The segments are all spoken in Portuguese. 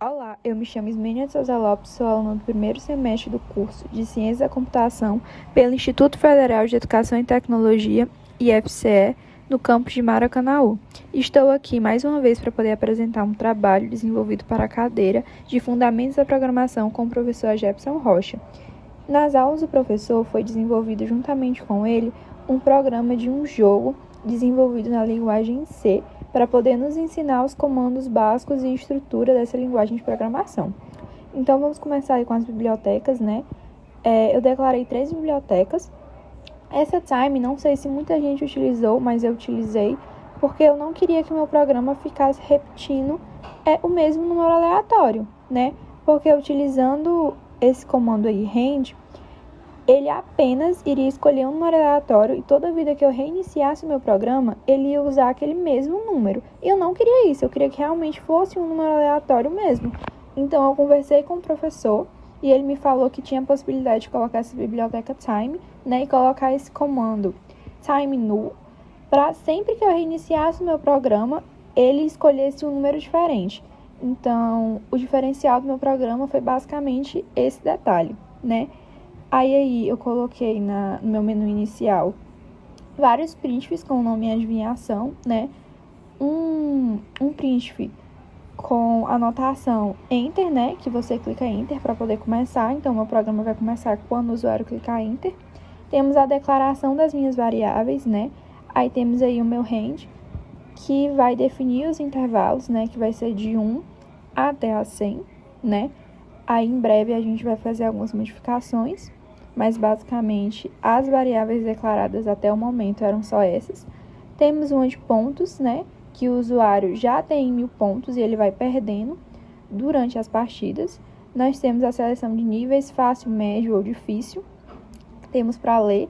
Olá, eu me chamo Ismênia de Souza Lopes, sou aluna do primeiro semestre do curso de Ciência da Computação pelo Instituto Federal de Educação e Tecnologia, IFCE, no campus de Maracanaú. Estou aqui mais uma vez para poder apresentar um trabalho desenvolvido para a cadeira de Fundamentos da Programação com o professor Jefferson Rocha. Nas aulas do professor foi desenvolvido juntamente com ele um programa de um jogo desenvolvido na linguagem C, para poder nos ensinar os comandos básicos e estrutura dessa linguagem de programação. Então, vamos começar aí com as bibliotecas, né? Eu declarei 3 bibliotecas. Essa time, não sei se muita gente utilizou, mas eu utilizei, porque eu não queria que o meu programa ficasse repetindo o mesmo número aleatório, né? Porque utilizando esse comando aí, rand, ele apenas iria escolher um número aleatório e toda vida que eu reiniciasse o meu programa, ele ia usar aquele mesmo número. E eu não queria isso, eu queria que realmente fosse um número aleatório mesmo. Então, eu conversei com o professor e ele me falou que tinha a possibilidade de colocar essa biblioteca time, né, e colocar esse comando time null, para sempre que eu reiniciasse o meu programa, ele escolhesse um número diferente. Então, o diferencial do meu programa foi basicamente esse detalhe, né? Aí eu coloquei no meu menu inicial vários printfs com o nome e adivinhação, né? Um printf com a anotação Enter, né? Que você clica Enter para poder começar. Então, meu programa vai começar quando o usuário clicar Enter. Temos a declaração das minhas variáveis, né? Aí temos aí o meu range, que vai definir os intervalos, né? Que vai ser de 1 até a 100, né? Aí, em breve, a gente vai fazer algumas modificações, mas basicamente as variáveis declaradas até o momento eram só essas. Temos uma de pontos, né, que o usuário já tem 1000 pontos e ele vai perdendo durante as partidas. Nós temos a seleção de níveis, fácil, médio ou difícil. Temos para ler.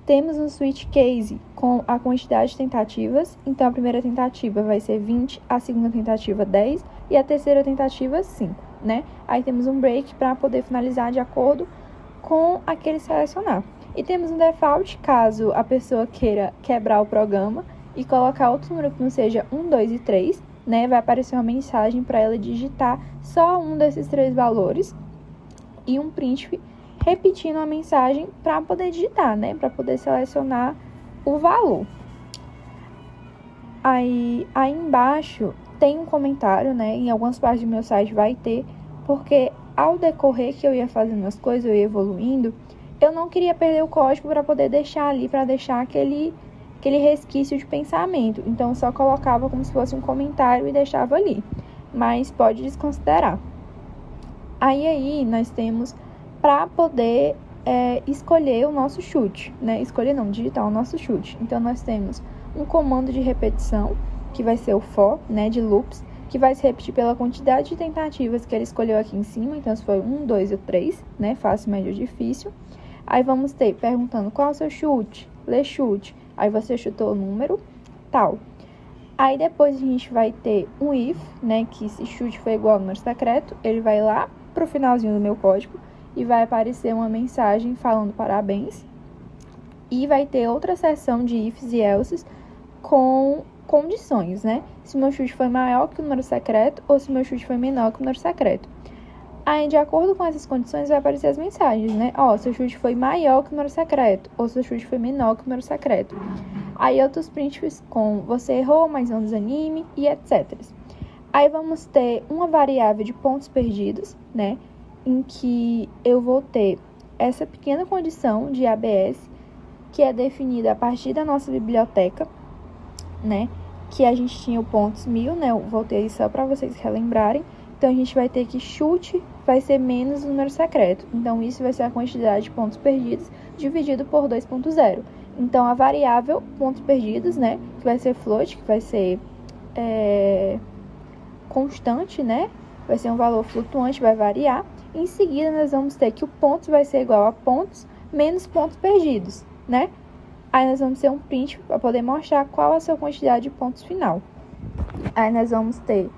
Temos um switch case com a quantidade de tentativas. Então, a primeira tentativa vai ser 20, a segunda tentativa 10 e a terceira tentativa 5, né? Aí temos um break para poder finalizar de acordo com aquele selecionar. E temos um default, caso a pessoa queira quebrar o programa e colocar outro número que não seja 1, 2 e 3, né? Vai aparecer uma mensagem para ela digitar só um desses 3 valores e um printf repetindo a mensagem para poder digitar, né? Para poder selecionar o valor. Aí embaixo tem um comentário, né? Em algumas partes do meu site vai ter, porque ao decorrer que eu ia fazendo as coisas, eu ia evoluindo, eu não queria perder o código para poder deixar ali, para deixar aquele resquício de pensamento. Então, eu só colocava como se fosse um comentário e deixava ali. Mas pode desconsiderar. Aí nós temos para poder escolher o nosso chute, né? Escolher não, digitar o nosso chute. Então, nós temos um comando de repetição, que vai ser o for, né, de loops, que vai se repetir pela quantidade de tentativas que ele escolheu aqui em cima. Então, se foi 1, 2 ou 3, né, fácil, médio ou difícil. Aí, vamos ter perguntando qual é o seu chute, lê chute. Aí, você chutou o número, tal. Aí, depois a gente vai ter um if, né, que se chute for igual ao número secreto, ele vai lá pro finalzinho do meu código e vai aparecer uma mensagem falando parabéns. E vai ter outra seção de ifs e elses com condições, né? Se o meu chute foi maior que o número secreto ou se o meu chute foi menor que o número secreto. Aí, de acordo com essas condições, vai aparecer as mensagens, né? Seu chute foi maior que o número secreto ou seu chute foi menor que o número secreto. Aí, outros printfs com você errou, mas não desanime e etc. Aí, vamos ter uma variável de pontos perdidos, né? Em que eu vou ter essa pequena condição de ABS, que é definida a partir da nossa biblioteca, né? Que a gente tinha o pontos 1000, né? Eu voltei só para vocês relembrarem. Então, a gente vai ter que chute vai ser menos o número secreto. Então, isso vai ser a quantidade de pontos perdidos dividido por 2.0. Então, a variável pontos perdidos, né? Que vai ser float, que vai ser constante, né? Vai ser um valor flutuante, vai variar. Em seguida, nós vamos ter que o pontos vai ser igual a pontos menos pontos perdidos, né? Aí nós vamos ter um print para poder mostrar qual é a sua quantidade de pontos final. Aí nós vamos ter,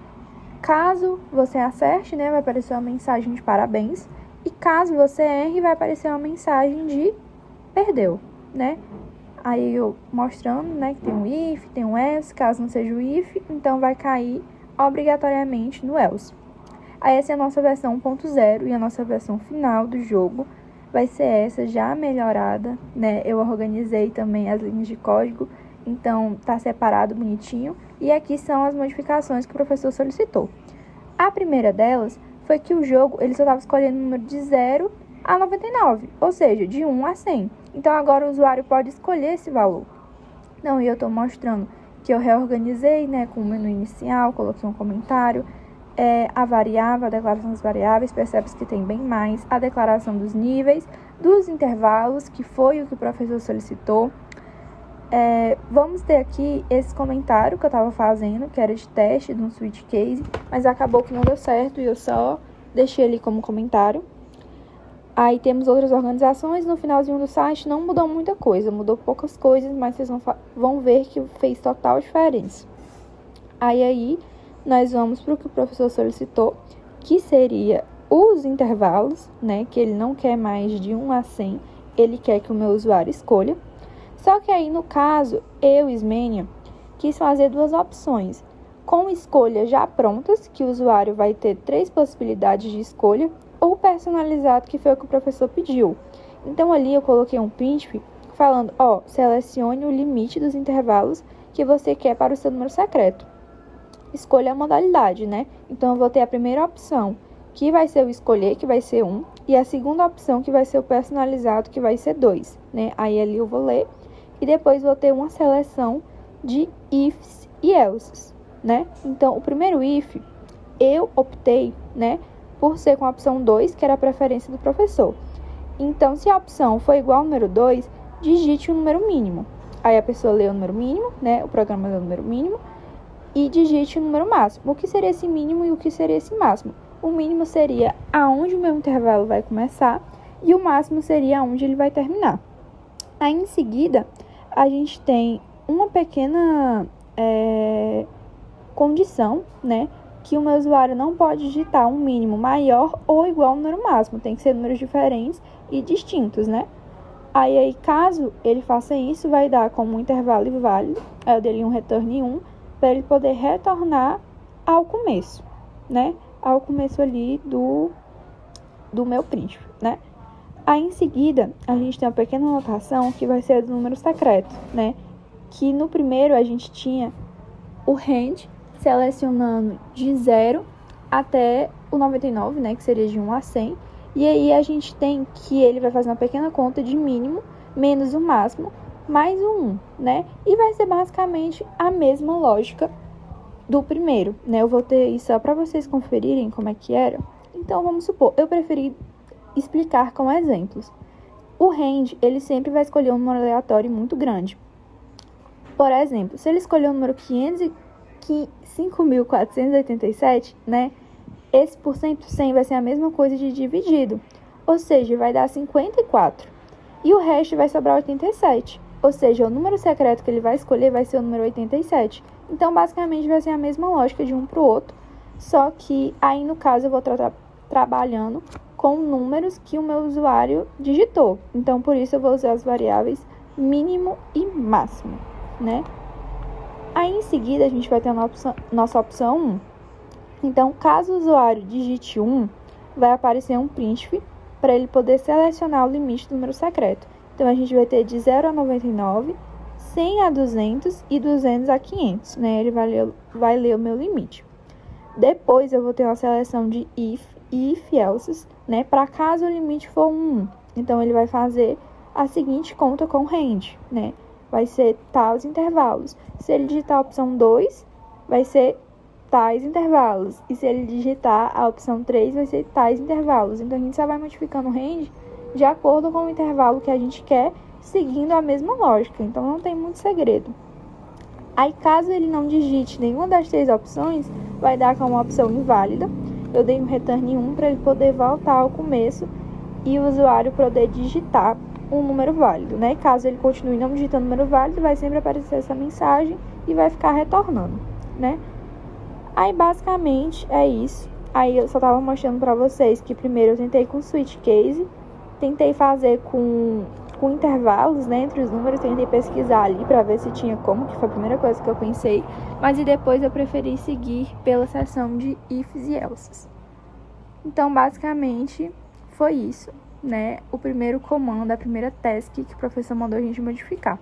caso você acerte, né, vai aparecer uma mensagem de parabéns. E caso você erre, vai aparecer uma mensagem de perdeu, né? Aí eu mostrando, né, que tem um if, tem um else. Caso não seja o if, então vai cair obrigatoriamente no else. Aí essa é a nossa versão 1.0 e a nossa versão final do jogo vai ser essa, já melhorada, né? Eu organizei também as linhas de código, então tá separado bonitinho. E aqui são as modificações que o professor solicitou. A primeira delas foi que o jogo ele só estava escolhendo o número de 0 a 99, ou seja, de 1 a 100. Então agora o usuário pode escolher esse valor. Então, e eu estou mostrando que eu reorganizei, né, com o menu inicial, coloquei um comentário, a variável, a declaração das variáveis, percebe-se que tem bem mais, a declaração dos níveis, dos intervalos, que foi o que o professor solicitou. Vamos ter aqui esse comentário que eu estava fazendo, que era de teste de um switch case, mas acabou que não deu certo e eu só deixei ele como comentário. Aí temos outras organizações, no finalzinho do site não mudou muita coisa, mudou poucas coisas, mas vocês vão ver que fez total diferença. Aí nós vamos para o que o professor solicitou, que seria os intervalos, né, que ele não quer mais de 1 a 100, ele quer que o meu usuário escolha. Só que aí, no caso, eu, Ismênia, quis fazer duas opções, com escolhas já prontas, que o usuário vai ter 3 possibilidades de escolha, ou personalizado, que foi o que o professor pediu. Então, ali eu coloquei um print falando, selecione o limite dos intervalos que você quer para o seu número secreto. Escolha a modalidade, né? Então, eu vou ter a primeira opção, que vai ser o escolher, que vai ser 1, e a segunda opção, que vai ser o personalizado, que vai ser 2, né? Aí, ali eu vou ler, e depois vou ter uma seleção de ifs e elses, né? Então, o primeiro if, eu optei, né, por ser com a opção 2, que era a preferência do professor. Então, se a opção for igual ao número 2, digite o número mínimo. Aí a pessoa lê o número mínimo, né? O programa lê o número mínimo e digite o número máximo. O que seria esse mínimo e o que seria esse máximo? O mínimo seria aonde o meu intervalo vai começar e o máximo seria aonde ele vai terminar. Aí, em seguida, a gente tem uma pequena condição, né? Que o meu usuário não pode digitar um mínimo maior ou igual ao número máximo. Tem que ser números diferentes e distintos, né? Aí, caso ele faça isso, vai dar como um intervalo inválido. Aí eu dei um return 1 para ele poder retornar ao começo, né? Ao começo ali do meu print, né? Aí, em seguida, a gente tem uma pequena anotação que vai ser do número secreto, né? Que no primeiro a gente tinha o range selecionando de 0 até o 99, né, que seria de 1 a 100. E aí a gente tem que ele vai fazer uma pequena conta de mínimo menos o máximo mais o 1, né? E vai ser basicamente a mesma lógica do primeiro, né? Eu vou ter isso só para vocês conferirem como é que era. Então, vamos supor, eu preferi explicar com exemplos. O range, ele sempre vai escolher um número aleatório muito grande. Por exemplo, se ele escolher o número 5.487, né? Esse por 100% vai ser a mesma coisa de dividido. Ou seja, vai dar 54. E o resto vai sobrar 87. Ou seja, o número secreto que ele vai escolher vai ser o número 87. Então, basicamente, vai ser a mesma lógica de um para o outro. Só que aí, no caso, eu vou trabalhando com números que o meu usuário digitou. Então, por isso, eu vou usar as variáveis mínimo e máximo, né? Aí, em seguida, a gente vai ter a nossa opção 1. Então, caso o usuário digite 1, vai aparecer um print para ele poder selecionar o limite do número secreto. Então, a gente vai ter de 0 a 99, 100 a 200 e 200 a 500, né? Ele vai ler o meu limite. Depois, eu vou ter uma seleção de if e if-elses, né? Para caso o limite for 1. Então, ele vai fazer a seguinte conta com range, né? Vai ser tais intervalos. Se ele digitar a opção 2, vai ser tais intervalos. E se ele digitar a opção 3, vai ser tais intervalos. Então, a gente só vai modificando o range de acordo com o intervalo que a gente quer, seguindo a mesma lógica. Então, não tem muito segredo. Aí, caso ele não digite nenhuma das 3 opções, vai dar como uma opção inválida. Eu dei um return 1 para ele poder voltar ao começo e o usuário poder digitar um número válido, né? Caso ele continue não digitando número válido, vai sempre aparecer essa mensagem e vai ficar retornando, né? Aí, basicamente, é isso. Aí, eu só tava mostrando pra vocês que primeiro eu tentei com switch case, tentei fazer com intervalos, né, entre os números, tentei pesquisar ali pra ver se tinha como, que foi a primeira coisa que eu pensei, mas e depois eu preferi seguir pela seção de ifs e elses. Então, basicamente, foi isso, né? O primeiro comando, a primeira task que o professor mandou a gente modificar.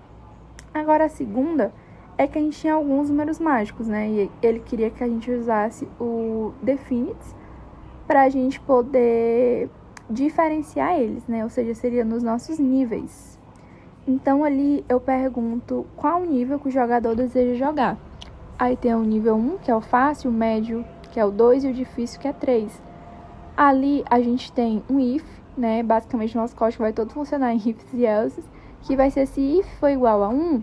Agora, a segunda é que a gente tinha alguns números mágicos, né? E ele queria que a gente usasse o Definites para a gente poder diferenciar eles, né? Ou seja, seria nos nossos níveis. Então, ali eu pergunto qual nível que o jogador deseja jogar. Aí tem o nível 1, que é o fácil, o médio, que é o 2, e o difícil, que é 3. Ali a gente tem um if, né? Basicamente, nosso código vai todo funcionar em ifs e elses, que vai ser se if for igual a 1,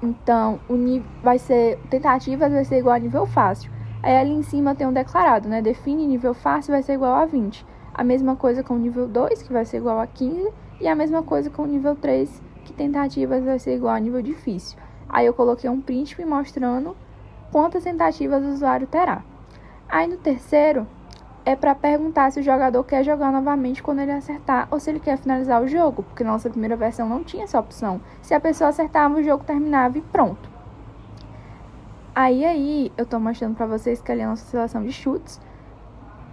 então o nível vai ser, tentativas vai ser igual a nível fácil. Aí ali em cima tem um declarado, né? Define nível fácil vai ser igual a 20. A mesma coisa com o nível 2, que vai ser igual a 15, e a mesma coisa com o nível 3, que tentativas vai ser igual a nível difícil. Aí eu coloquei um print mostrando quantas tentativas o usuário terá. Aí no terceiro é para perguntar se o jogador quer jogar novamente quando ele acertar ou se ele quer finalizar o jogo, porque na nossa primeira versão não tinha essa opção. Se a pessoa acertava, o jogo terminava e pronto. Aí eu tô mostrando para vocês que ali é a nossa seleção de chutes.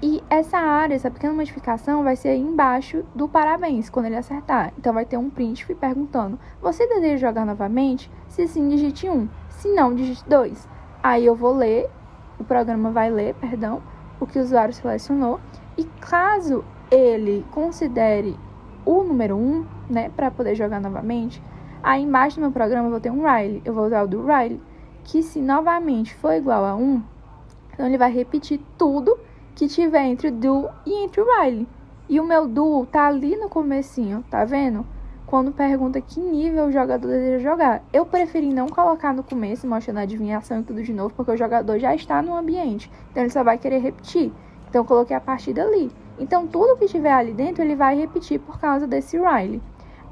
E essa área, essa pequena modificação vai ser aí embaixo do parabéns, quando ele acertar. Então vai ter um print perguntando: você deseja jogar novamente? Se sim, digite 1. Se não, digite 2. Aí eu vou ler, o programa vai ler, o que o usuário selecionou. E caso ele considere o número 1, né, para poder jogar novamente, aí embaixo do meu programa eu vou ter um while. Eu vou usar o do while, que se novamente for igual a 1, então ele vai repetir tudo que tiver entre o do e entre o while. E o meu do tá ali no comecinho, tá vendo? Quando pergunta que nível o jogador deseja jogar. Eu preferi não colocar no começo, mostrando a adivinhação e tudo de novo, porque o jogador já está no ambiente. Então, ele só vai querer repetir. Então, eu coloquei a partida ali. Então, tudo que tiver ali dentro, ele vai repetir por causa desse while.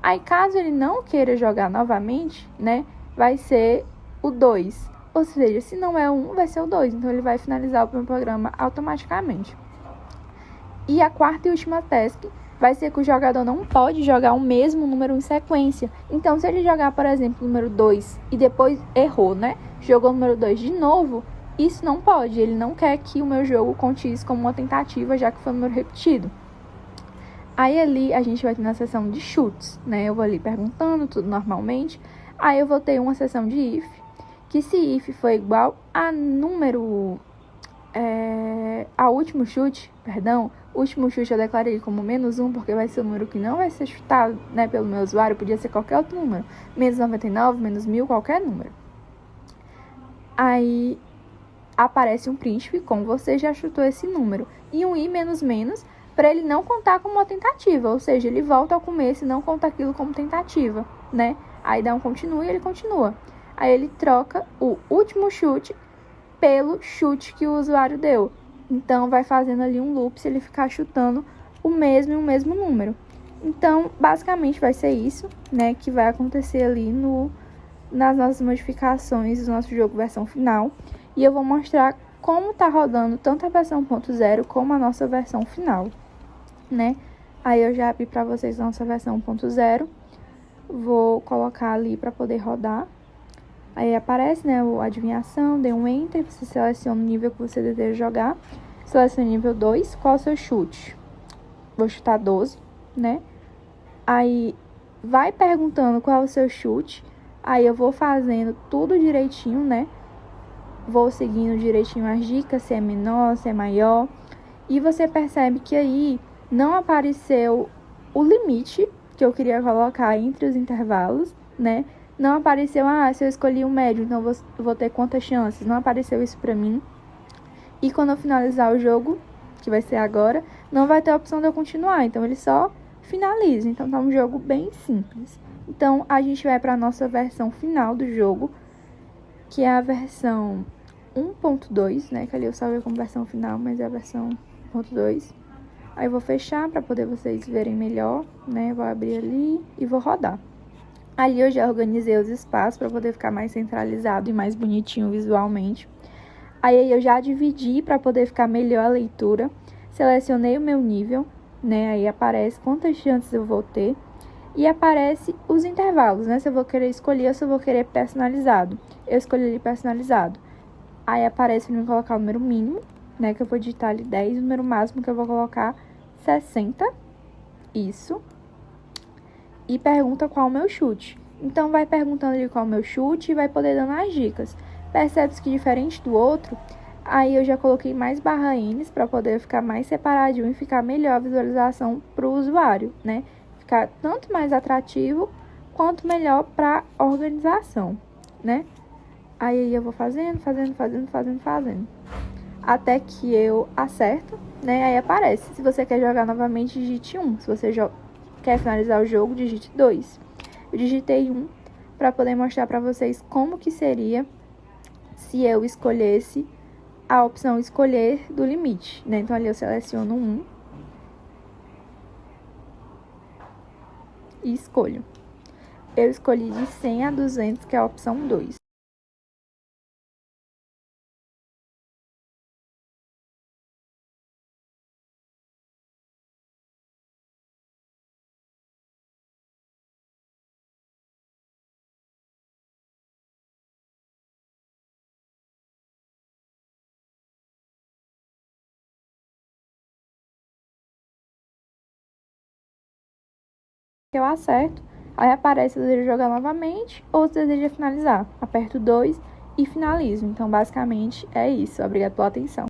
Aí, caso ele não queira jogar novamente, né, vai ser o 2. Ou seja, se não é o 1, vai ser o 2. Então, ele vai finalizar o meu programa automaticamente. E a quarta e última task vai ser que o jogador não pode jogar o mesmo número em sequência. Então, se ele jogar, por exemplo, o número 2 e depois errou, né? Jogou o número 2 de novo, isso não pode. Ele não quer que o meu jogo conte isso como uma tentativa, já que foi um número repetido. Aí, ali, a gente vai ter na seção de chutes, né? Eu vou ali perguntando tudo normalmente. Aí, eu vou ter uma seção de if, que se if for igual a número... último chute, o último chute eu declarei como -1, porque vai ser o número que não vai ser chutado, né, pelo meu usuário, podia ser qualquer outro número, -99, -1000, qualquer número. Aí aparece um príncipe com você já chutou esse número, e um i menos, para ele não contar como uma tentativa, ou seja, ele volta ao começo e não conta aquilo como tentativa, né? Aí dá um continua e ele continua. Aí ele troca o último chute pelo chute que o usuário deu. Então, vai fazendo ali um loop se ele ficar chutando o mesmo número. Então, basicamente, vai ser isso, né, que vai acontecer ali nas nossas modificações do nosso jogo versão final. E eu vou mostrar como tá rodando tanto a versão 1.0 como a nossa versão final, né? Aí eu já abri para vocês a nossa versão 1.0. Vou colocar ali para poder rodar. Aí aparece, né, a adivinhação, dê um Enter, você seleciona o nível que você deseja jogar. Seleciona nível 2, qual é o seu chute? Vou chutar 12, né? Aí vai perguntando qual é o seu chute. Aí eu vou fazendo tudo direitinho, né? Vou seguindo direitinho as dicas, se é menor, se é maior. E você percebe que aí não apareceu o limite que eu queria colocar entre os intervalos, né? Não apareceu, se eu escolhi o médio, então vou ter quantas chances? Não apareceu isso pra mim. E quando eu finalizar o jogo, que vai ser agora, não vai ter a opção de eu continuar. Então, ele só finaliza. Então, tá um jogo bem simples. Então, a gente vai pra nossa versão final do jogo, que é a versão 1.2, né? Que ali eu salvei como versão final, mas é a versão 1.2. Aí, eu vou fechar pra poder vocês verem melhor, né? Vou abrir ali e vou rodar. Ali eu já organizei os espaços para poder ficar mais centralizado e mais bonitinho visualmente. Aí eu já dividi para poder ficar melhor a leitura. Selecionei o meu nível, né? Aí aparece quantas chances eu vou ter. E aparece os intervalos, né? Se eu vou querer escolher ou se eu vou querer personalizado. Eu escolhi ali personalizado. Aí aparece para mim colocar o número mínimo, né, que eu vou digitar ali 10, o número máximo que eu vou colocar 60, isso, e pergunta qual o meu chute. Então, vai perguntando ali qual o meu chute e vai poder dando as dicas. Percebe-se que diferente do outro, aí eu já coloquei mais barra Ns para poder ficar mais separadinho e ficar melhor a visualização para o usuário, né? Ficar tanto mais atrativo quanto melhor para a organização, né? Aí eu vou fazendo, até que eu acerto, né? Aí aparece. Se você quer jogar novamente, digite 1. Se você quer finalizar o jogo, digite 2. Eu digitei 1 para poder mostrar para vocês como que seria se eu escolhesse a opção escolher do limite, né? Então ali eu seleciono 1 e escolho. Eu escolhi de 100 a 200, que é a opção 2. Eu acerto, aí aparece se deseja jogar novamente ou se deseja finalizar. Aperto 2 e finalizo. Então, basicamente, é isso. Obrigada pela atenção.